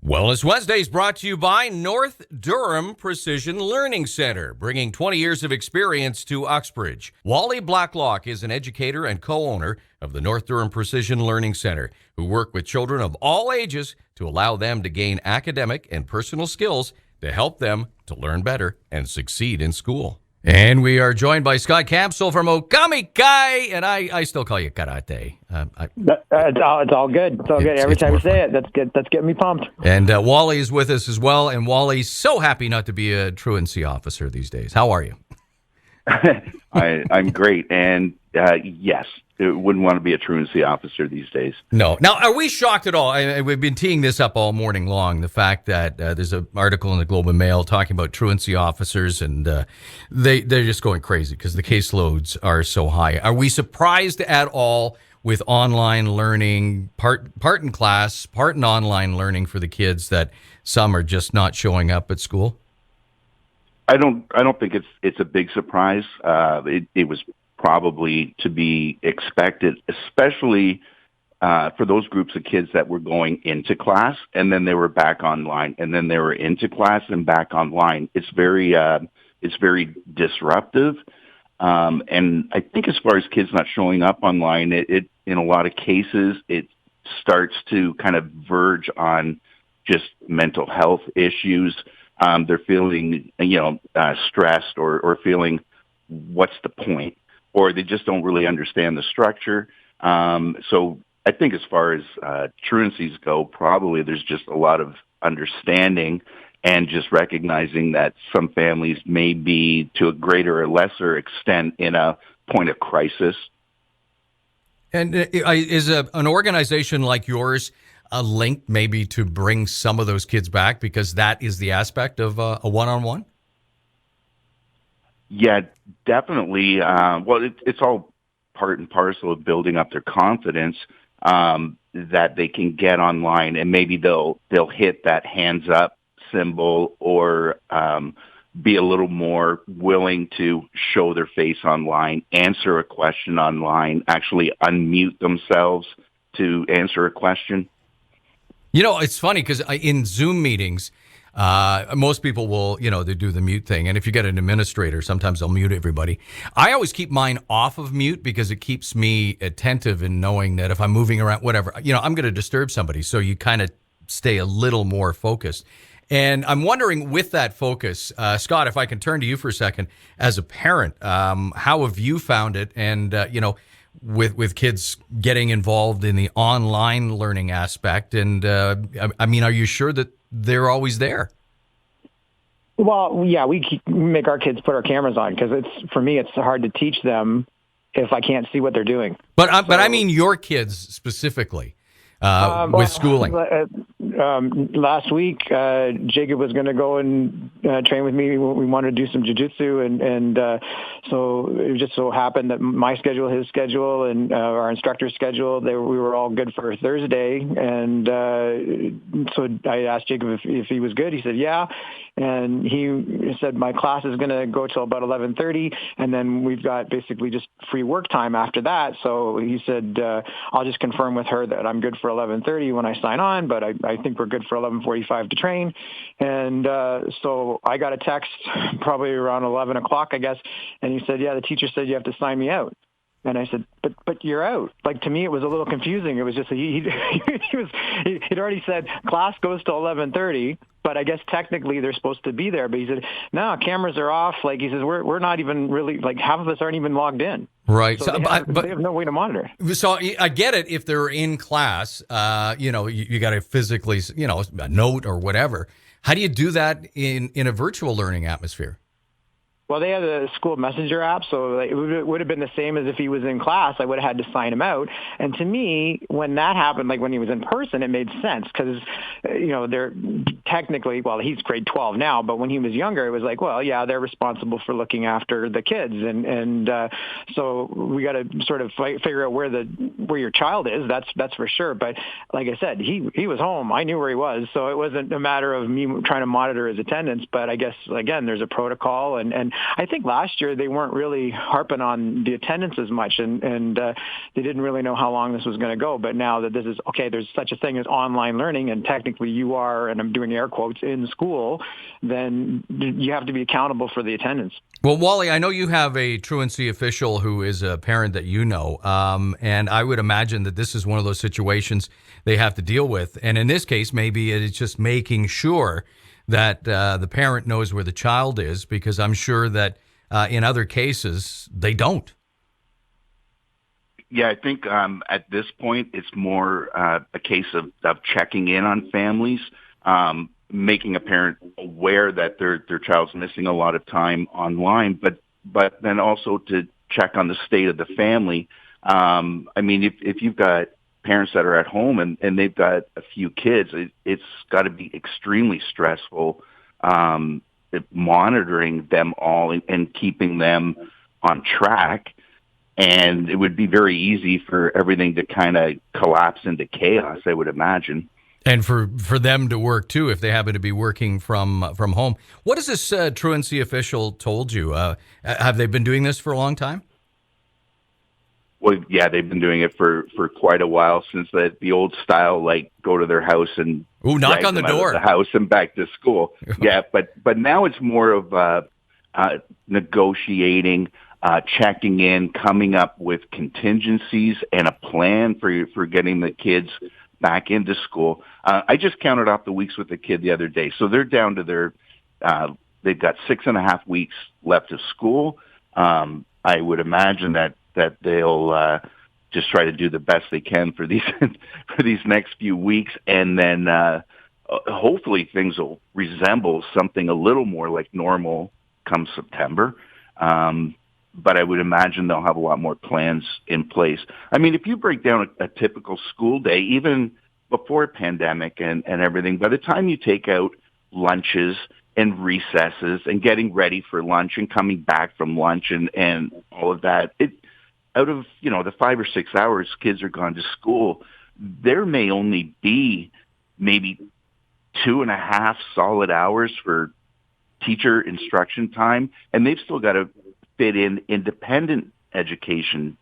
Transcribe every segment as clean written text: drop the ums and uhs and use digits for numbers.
Wellness Wednesday is brought to you by North Durham Precision Learning Center, bringing 20 years of experience to Uxbridge. Wally Blacklock is an educator and co-owner of the North Durham Precision Learning Center, who work with children of all ages to allow them to gain academic and personal skills to help them to learn better and succeed in school. And we are joined by Scott Campsell from Okami Kai, and I still call you Karate. It's all good. It's all good. Every time you say it, that's good. That's getting me pumped. And Wally is with us as well, and Wally's so happy not to be a truancy officer these days. How are you? I'm great, and yes, wouldn't want to be a truancy officer these days. No. Now, are we shocked at all? We've been teeing this up all morning long, the fact that there's an article in the Globe and Mail talking about truancy officers, and they're just going crazy because the caseloads are so high. Are we surprised at all with online learning, part in class, part in online learning for the kids, that some are just not showing up at school? I don't think it's a big surprise. It was probably to be expected, especially for those groups of kids that were going into class and then they were back online, and then they were into class and back online. It's very disruptive. And I think as far as kids not showing up online, it in a lot of cases, it starts to kind of verge on just mental health issues. They're feeling, stressed or feeling, what's the point? Or they just don't really understand the structure. So I think as far as truancies go, probably there's just a lot of understanding and just recognizing that some families may be, to a greater or lesser extent, in a point of crisis. And is an organization like yours a link maybe to bring some of those kids back, because that is the aspect of a one-on-one? Yeah, definitely. It's all part and parcel of building up their confidence that they can get online, and maybe they'll hit that hands up symbol, or be a little more willing to show their face online, answer a question online, actually unmute themselves to answer a question. You know, it's funny because in Zoom meetings, most people will, they do the mute thing. And if you get an administrator, sometimes they'll mute everybody. I always keep mine off of mute because it keeps me attentive in knowing that if I'm moving around, whatever, I'm going to disturb somebody. So you kind of stay a little more focused. And I'm wondering, with that focus, Scott, if I can turn to you for a second, as a parent, how have you found it? And, with kids getting involved in the online learning aspect, and are you sure that they're always there? Well, yeah, we make our kids put our cameras on, because for me it's hard to teach them if I can't see what they're doing. But I mean your kids specifically with schooling. Last week, Jacob was going to go and train with me. We wanted to do some jiu-jitsu, and so it just so happened that my schedule, his schedule, and our instructor's schedule, we were all good for Thursday. And so I asked Jacob if he was good. He said, yeah. And he said, my class is going to go till about 11:30, and then we've got basically just free work time after that. So he said, I'll just confirm with her that I'm good for 11:30 when I sign on, but I think we're good for 11:45 to train. And so I got a text probably around 11 o'clock, I guess, and he said, yeah, the teacher said you have to sign me out. And I said, but you're out. Like, to me, it was a little confusing. It was just he'd already said class goes to 11:30, but I guess technically they're supposed to be there. But he said, no, cameras are off. Like, he says, we're not even really, like, half of us aren't even logged in. Right. So they have no way to monitor. So I get it. If they're in class, you got to physically, a note or whatever. How do you do that in a virtual learning atmosphere? Well, they have a school messenger app, so it would have been the same as if he was in class. I would have had to sign him out. And to me, when that happened, like when he was in person, it made sense because, they're technically, well, he's grade 12 now, but when he was younger, it was like, well, yeah, they're responsible for looking after the kids. And so we got to sort of figure out where your child is. That's for sure. But like I said, he was home. I knew where he was. So it wasn't a matter of me trying to monitor his attendance. But I guess, again, there's a protocol. And I think last year they weren't really harping on the attendance as much, and they didn't really know how long this was going to go. But now that this is, okay, there's such a thing as online learning, and technically you are, and I'm doing air quotes, in school, then you have to be accountable for the attendance. Well, Wally, I know you have a truancy official who is a parent that you know, and I would imagine that this is one of those situations they have to deal with. And in this case, maybe it's just making sure that the parent knows where the child is, because I'm sure that in other cases, they don't. Yeah, I think at this point, it's more a case of checking in on families, making a parent aware that their child's missing a lot of time online, but then also to check on the state of the family. I mean, if you've got parents that are at home and they've got a few kids, it's got to be extremely stressful monitoring them all and keeping them on track. And it would be very easy for everything to kind of collapse into chaos, I would imagine. And for them to work, too, if they happen to be working from home. What has this truancy official told you? Have they been doing this for a long time? Well, yeah, they've been doing it for quite a while, since the old style, like go to their house and knock on the door, the house and back to school. Yeah, but now it's more of negotiating, checking in, coming up with contingencies and a plan for getting the kids back into school. I just counted off the weeks with the kid the other day, so they're down to they've got 6.5 weeks left of school. I would imagine that they'll just try to do the best they can for these next few weeks, and then hopefully things will resemble something a little more like normal come September. But I would imagine they'll have a lot more plans in place. I mean, if you break down a typical school day, even before pandemic and everything, by the time you take out lunches and recesses and getting ready for lunch and coming back from lunch and all of that, out of, the 5 or 6 hours kids are gone to school, there may only be maybe 2.5 solid hours for teacher instruction time, and they've still got to fit in independent education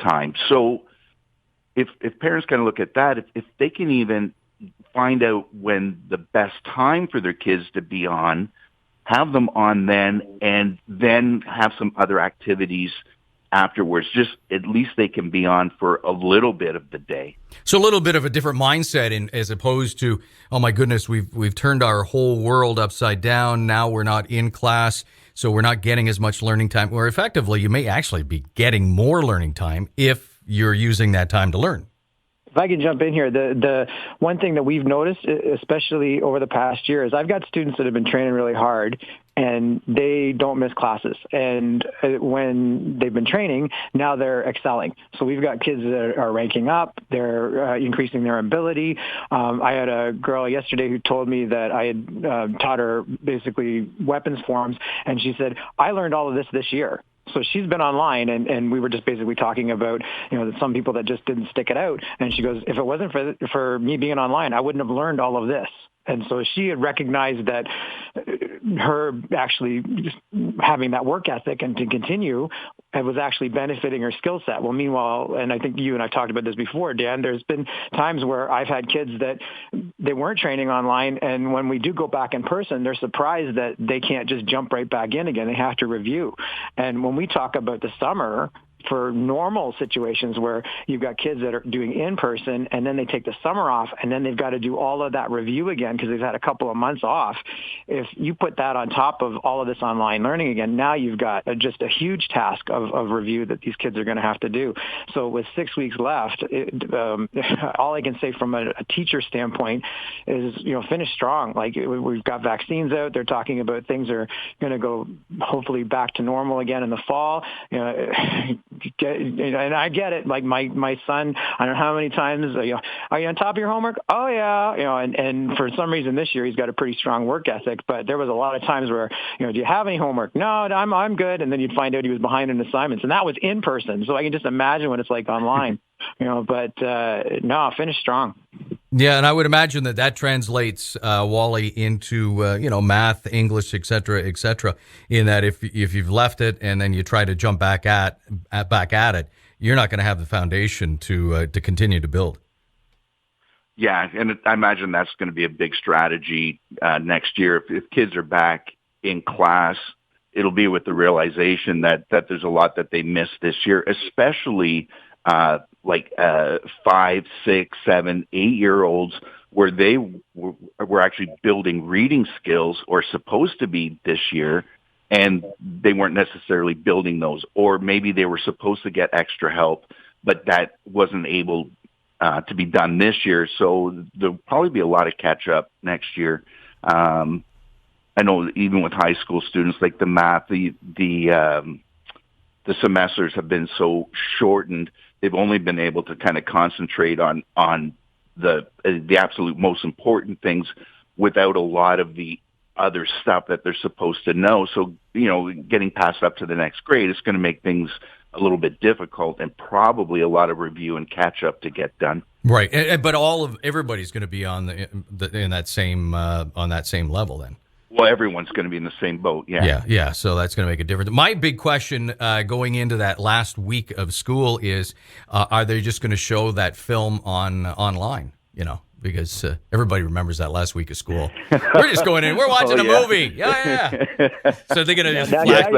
time. So if parents kind of look at that, if they can even find out when the best time for their kids to be on, have them on then, and then have some other activities afterwards, just at least they can be on for a little bit of the day. So a little bit of a different mindset, as opposed to, oh my goodness, we've turned our whole world upside down. Now we're not in class, so we're not getting as much learning time. Or effectively, you may actually be getting more learning time if you're using that time to learn. If I can jump in here, the one thing that we've noticed, especially over the past year, is I've got students that have been training really hard, and they don't miss classes. And when they've been training, now they're excelling. So we've got kids that are ranking up. They're increasing their ability. I had a girl yesterday who told me that I had taught her basically weapons forms, and she said, I learned all of this year. So she's been online, and we were just basically talking about, some people that just didn't stick it out. And she goes, if it wasn't for me being online, I wouldn't have learned all of this. And so she had recognized that her actually just having that work ethic and to continue, it was actually benefiting her skill set. Well, meanwhile, and I think you and I've talked about this before, Dan, there's been times where I've had kids that they weren't training online, and when we do go back in person, they're surprised that they can't just jump right back in again. They have to review. And when we talk about the summer, for normal situations where you've got kids that are doing in person and then they take the summer off and then they've got to do all of that review again because they've had a couple of months off. If you put that on top of all of this online learning again, now you've got just a huge task of review that these kids are going to have to do. So with 6 weeks left, all I can say from a teacher standpoint is, finish strong. Like we've got vaccines out. They're talking about things are going to go hopefully back to normal again in the fall. And I get it. Like my son, I don't know how many times, are you on top of your homework? Oh yeah. And for some reason this year he's got a pretty strong work ethic, but there was a lot of times where, do you have any homework? No, I'm good. And then you'd find out he was behind in assignments, and that was in person. So I can just imagine what it's like online, but no, finish strong. Yeah, and I would imagine that translates, Wally, into math, English, et cetera, in that if you've left it and then you try to jump back at it, you're not going to have the foundation to continue to build. Yeah, and I imagine that's going to be a big strategy next year. If kids are back in class, it'll be with the realization that there's a lot that they missed this year, especially 5, 6, 7, 8-year-olds, where they were actually building reading skills, or supposed to be this year, and they weren't necessarily building those. Or maybe they were supposed to get extra help, but that wasn't able to be done this year. So there'll probably be a lot of catch up next year. I know even with high school students, like the math, the semesters have been so shortened. They've only been able to kind of concentrate on the absolute most important things without a lot of the other stuff that they're supposed to know. So, getting passed up to the next grade is going to make things a little bit difficult, and probably a lot of review and catch up to get done. Right, but everybody's going to be on on that same level then. Well, everyone's going to be in the same boat. Yeah. So that's going to make a difference. My big question going into that last week of school is: are they just going to show that film online? Because everybody remembers that last week of school. We're just going in. We're watching a movie. Yeah. So they're going to just flash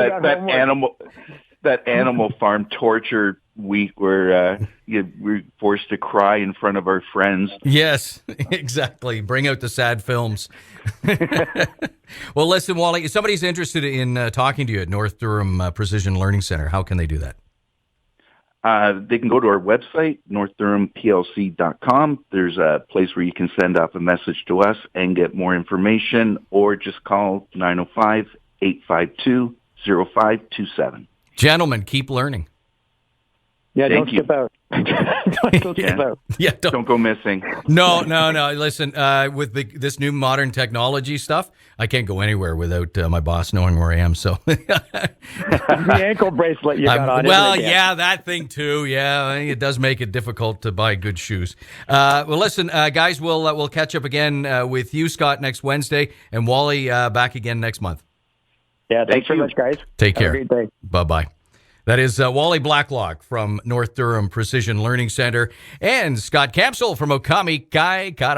that Animal Farm torture week where we're forced to cry in front of our friends. Yes, exactly. Bring out the sad films. Well, listen, Wally, if somebody's interested in talking to you at North Durham Precision Learning Center, how can they do that? They can go to our website, northdurhamplc.com. There's a place where you can send off a message to us and get more information, or just call 905-852-0527. Gentlemen, keep learning. Yeah, don't skip out. Don't skip out. Yeah, don't go missing. No. Listen, with this new modern technology stuff, I can't go anywhere without my boss knowing where I am. So the ankle bracelet you got on. Well, yeah, that thing too. Yeah, it does make it difficult to buy good shoes. Well, listen, guys, we'll catch up again with you, Scott, next Wednesday, and Wally back again next month. Yeah, thanks very much, guys. Take care. Have a great day. Bye-bye. That is Wally Blacklock from North Durham Precision Learning Center and Scott Campsell from Okami Kai Kata.